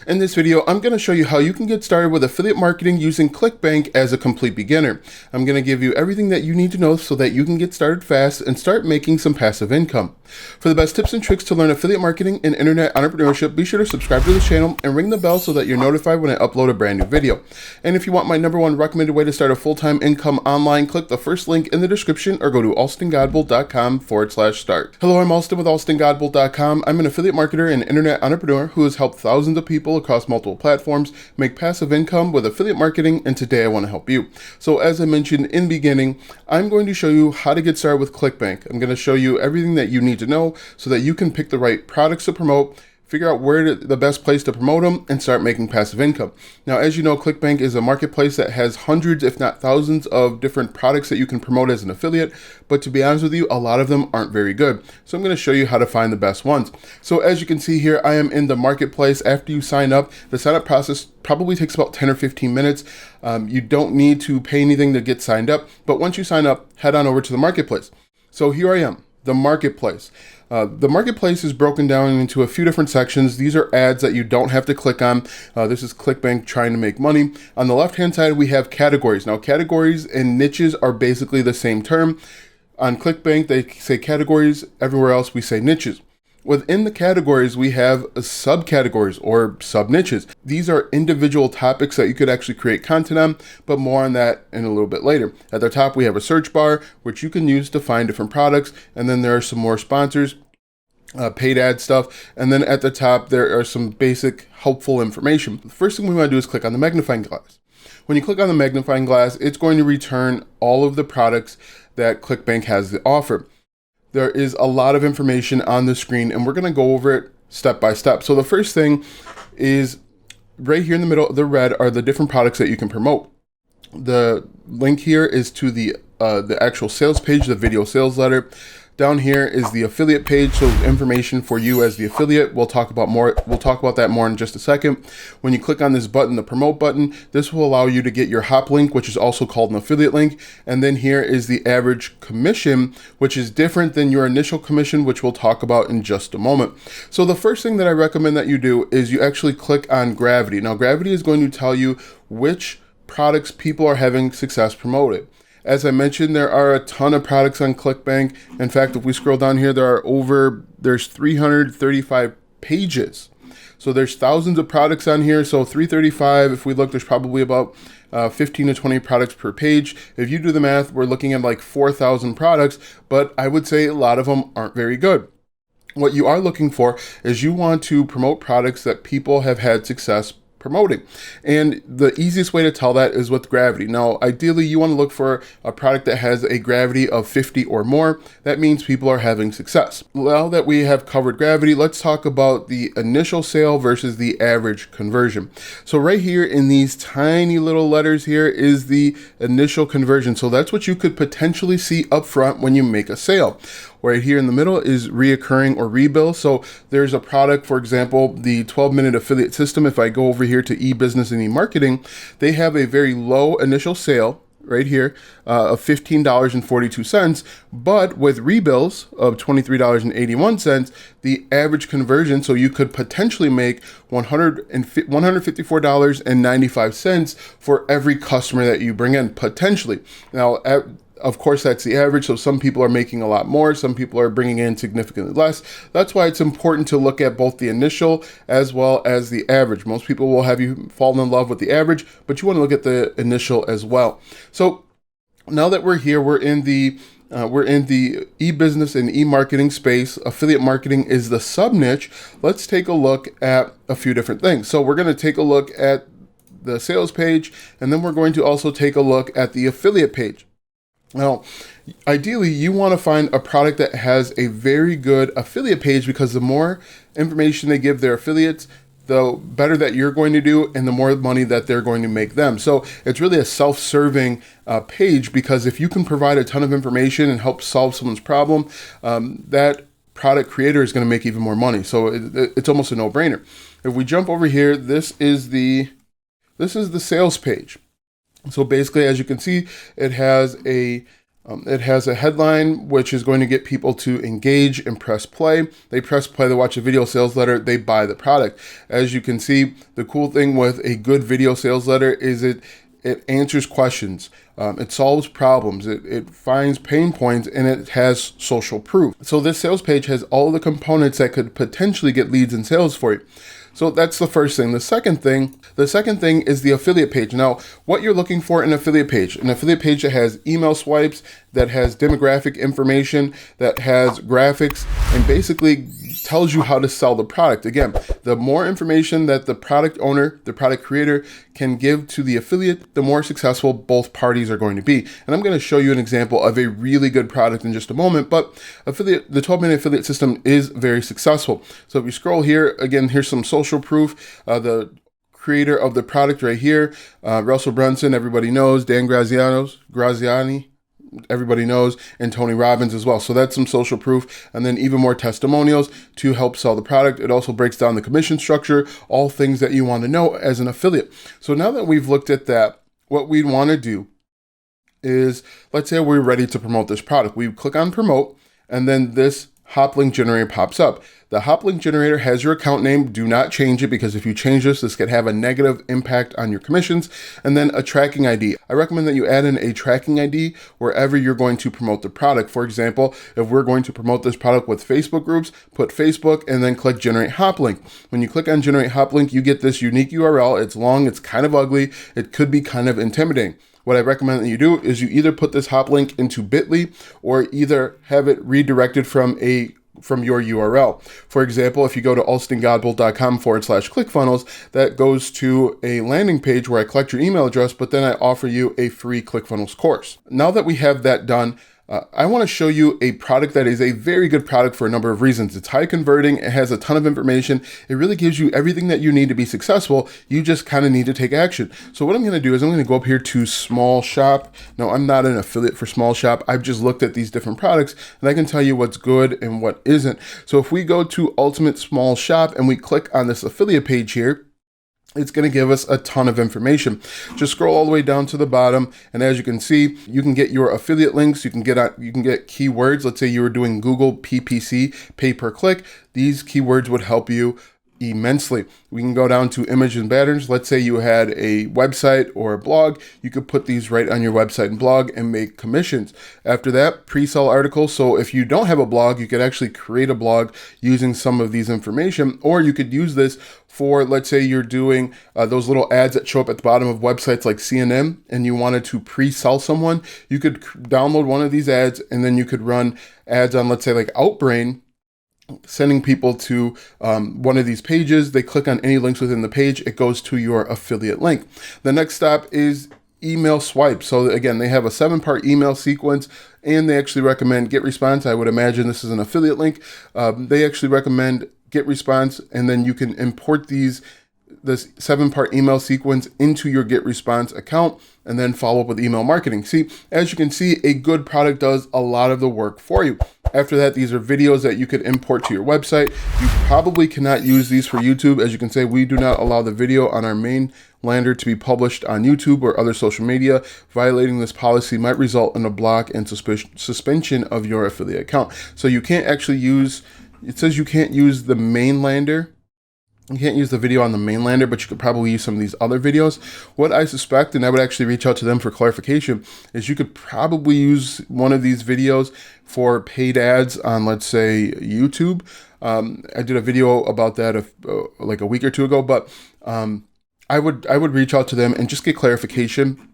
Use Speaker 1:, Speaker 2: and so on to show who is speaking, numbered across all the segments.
Speaker 1: In this video, I'm going to show you how you can get started with affiliate marketing using Clickbank as a complete beginner. I'm going to give you everything that you need to know so that you can get started fast and start making some passive income. For the best tips and tricks to learn affiliate marketing and internet entrepreneurship, be sure to subscribe to the channel and ring the bell so that you're notified when I upload a brand new video. And if you want my #1 recommended way to start a full-time income online, click the first link in the description or go to alstongodbold.com/start. Hello, I'm Alston with alstongodbold.com. I'm an affiliate marketer and internet entrepreneur who has helped thousands of people across multiple platforms make passive income with affiliate marketing, and today I want to help you. So as I mentioned in the beginning, I'm going to show you how to get started with Clickbank. I'm going to show you everything that you need to know so that you can pick the right products to promote, figure out where the best place to promote them, and start making passive income. Now, as you know, Clickbank is a marketplace that has hundreds, if not thousands, of different products that you can promote as an affiliate. But to be honest with you, a lot of them aren't very good. So I'm going to show you how to find the best ones. So as you can see here, I am in the marketplace. After you sign up, the sign up process probably takes about 10 or 15 minutes. You don't need to pay anything to get signed up. But once you sign up, head on over to the marketplace. So here I am, the marketplace. The marketplace is broken down into a few different sections. These are ads that you don't have to click on. This is Clickbank trying to make money. On the left-hand side, we have categories. Now, categories and niches are basically the same term. On Clickbank, they say categories. Everywhere else, we say niches. Within the categories, we have subcategories or sub-niches. These are individual topics that you could actually create content on, but more on that in a little bit later. At the top, we have a search bar, which you can use to find different products. And then there are some more sponsors, paid ad stuff. And then at the top, there are some basic helpful information. The first thing we want to do is click on the magnifying glass. When you click on the magnifying glass, it's going to return all of the products that Clickbank has to offer. There is a lot of information on the screen, and we're going to go over it step by step. So the first thing is right here in the middle, the red are the different products that you can promote. The link here is to the actual sales page, the video sales letter. Down here is the affiliate page, so information for you as the affiliate. We'll talk about that more in just a second. When you click on this button, the promote button, this will allow you to get your hop link, which is also called an affiliate link. And then here is the average commission, which is different than your initial commission, which we'll talk about in just a moment. So the first thing that I recommend that you do is you actually click on Gravity. Now, Gravity is going to tell you which products people are having success promoted. As I mentioned, there are a ton of products on Clickbank. In fact, if we scroll down here, there's 335 pages. So there's thousands of products on here. So 335, if we look, there's probably about 15 to 20 products per page. If you do the math, we're looking at like 4,000 products, but I would say a lot of them aren't very good. What you are looking for is you want to promote products that people have had success promoting. And the easiest way to tell that is with Gravity. Now, ideally, you want to look for a product that has a Gravity of 50 or more. That means people are having success. Now that we have covered Gravity, let's talk about the initial sale versus the average conversion. So right here in these tiny little letters here is the initial conversion. So that's what you could potentially see up front when you make a sale. Right here in the middle is reoccurring or rebill. So there's a product, for example, the 12-minute affiliate system. If I go over here to e-business and e-marketing, they have a very low initial sale right here of $15.42. But with rebills of $23.81, the average conversion, so you could potentially make $154.95 for every customer that you bring in, potentially. Now, of course, that's the average. So some people are making a lot more. Some people are bringing in significantly less. That's why it's important to look at both the initial as well as the average. Most people will have you fall in love with the average, but you want to look at the initial as well. So now that we're here, we're in the e-business and e-marketing space. Affiliate marketing is the sub-niche. Let's take a look at a few different things. So we're going to take a look at the sales page, and then we're going to also take a look at the affiliate page. Now, ideally, you want to find a product that has a very good affiliate page, because the more information they give their affiliates, the better that you're going to do and the more money that they're going to make them. So it's really a self-serving page, because if you can provide a ton of information and help solve someone's problem, that product creator is going to make even more money. So it's almost a no-brainer. If we jump over here, this is the sales page. So basically, as you can see, it has a It has a headline, which is going to get people to engage and press play. They press play, they watch a video sales letter, they buy the product. As you can see, the cool thing with a good video sales letter is it answers questions. It solves problems. It finds pain points, and it has social proof. So this sales page has all the components that could potentially get leads and sales for you. So that's the first thing. The second thing is the affiliate page. Now, what you're looking for in an affiliate page that has email swipes, that has demographic information, that has graphics, and basically tells you how to sell the product. Again, the more information that the product owner, the product creator can give to the affiliate, the more successful both parties are going to be. And I'm going to show you an example of a really good product in just a moment, but the 12-minute affiliate system is very successful. So if you scroll here, again, here's some social proof. The creator of the product right here, Russell Brunson, everybody knows, Dan Graziani, everybody knows, and Tony Robbins as well. So that's some social proof, and then even more testimonials to help sell the product. It also breaks down the commission structure, all things that you want to know as an affiliate. So now that we've looked at that, what we'd want to do is, let's say we're ready to promote this product. We click on promote, and then this hop link generator pops up. The hop link generator has your account name. Do not change it, because if you change this could have a negative impact on your commissions. And then a tracking ID. I recommend that you add in a tracking ID wherever you're going to promote the product. For example, if we're going to promote this product with Facebook groups, put Facebook and then click generate hop link. When you click on generate hop link, you get this unique URL. It's long, it's kind of ugly. It could be kind of intimidating. What I recommend that you do is you either put this hop link into Bitly or either have it redirected from your URL. For example, if you go to alstongodbolt.com/ClickFunnels, that goes to a landing page where I collect your email address, but then I offer you a free ClickFunnels course. Now that we have that done, I want to show you a product that is a very good product for a number of reasons. It's high converting. It has a ton of information. It really gives you everything that you need to be successful. You just kind of need to take action. So what I'm going to do is I'm going to go up here to Small Shop. Now, I'm not an affiliate for Small Shop. I've just looked at these different products and I can tell you what's good and what isn't. So if we go to Ultimate Small Shop and we click on this affiliate page here, it's going to give us a ton of information. Just scroll all the way down to the bottom, and as you can see, you can get your affiliate links. You can get keywords. Let's say you were doing Google PPC, pay per click. These keywords would help you immensely. We can go down to image and patterns. Let's say you had a website or a blog. You could put these right on your website and blog and make commissions. After that, pre-sell articles. So if you don't have a blog, you could actually create a blog using some of these information, or you could use this for, let's say you're doing those little ads that show up at the bottom of websites like CNN, and you wanted to pre-sell someone. You could download one of these ads, and then you could run ads on, let's say, like Outbrain, sending people to one of these pages. They click on any links within the page, it goes to your affiliate link. The next stop is email swipe. So again, they have a 7-part email sequence, and they actually recommend GetResponse. I would imagine this is an affiliate link. They actually recommend GetResponse, and then you can import this 7-part email sequence into your GetResponse account and then follow up with email marketing. See, as you can see, a good product does a lot of the work for you. After that, these are videos that you could import to your website. You probably cannot use these for YouTube. As you can see, we do not allow the video on our main lander to be published on YouTube or other social media. Violating this policy might result in a block and suspension of your affiliate account. So you can't actually use, it says you can't use the main lander. You can't use the video on the main lander, but you could probably use some of these other videos. What I suspect, and I would actually reach out to them for clarification, is you could probably use one of these videos for paid ads on, let's say, YouTube. I did a video about that like a week or two ago, but I would reach out to them and just get clarification,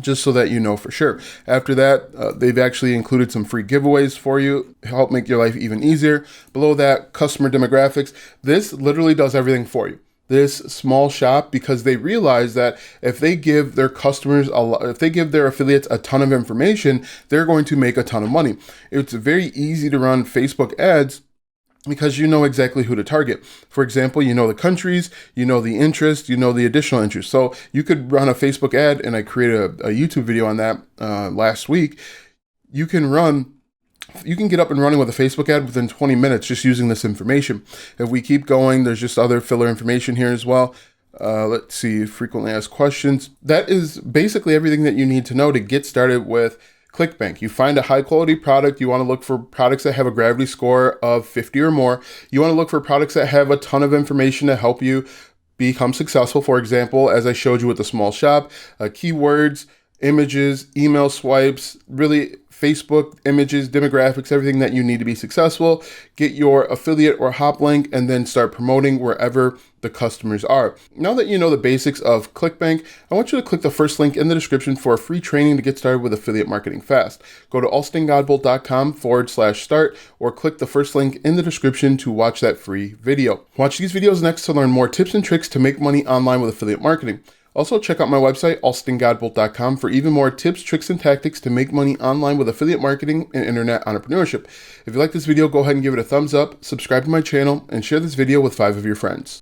Speaker 1: just so that you know for sure. After that, they've actually included some free giveaways for you, help make your life even easier. Below that, customer demographics. This literally does everything for you. This Small Shop, because they realize that if they give their customers, if they give their affiliates a ton of information, they're going to make a ton of money. It's very easy to run Facebook ads because you know exactly who to target. For example, you know the countries, you know the interest, you know the additional interest. So you could run a Facebook ad, and I created a YouTube video on that last week. You can get up and running with a Facebook ad within 20 minutes just using this information. If we keep going, there's just other filler information here as well. Let's see, frequently asked questions. That is basically everything that you need to know to get started with Clickbank. You find a high quality product. You want to look for products that have a gravity score of 50 or more. You want to look for products that have a ton of information to help you become successful. For example, as I showed you with the small shop, keywords, images, email swipes, really Facebook images, demographics, everything that you need to be successful. Get your affiliate or hop link and then start promoting wherever the customers are. Now that you know the basics of Clickbank, I want you to click the first link in the description for a free training to get started with affiliate marketing fast. Go to alstongodbolt.com/start or click the first link in the description to watch that free video. Watch these videos next to learn more tips and tricks to make money online with affiliate marketing. Also, check out my website, alstongodbolt.com, for even more tips, tricks, and tactics to make money online with affiliate marketing and internet entrepreneurship. If you like this video, go ahead and give it a thumbs up, subscribe to my channel, and share this video with 5 of your friends.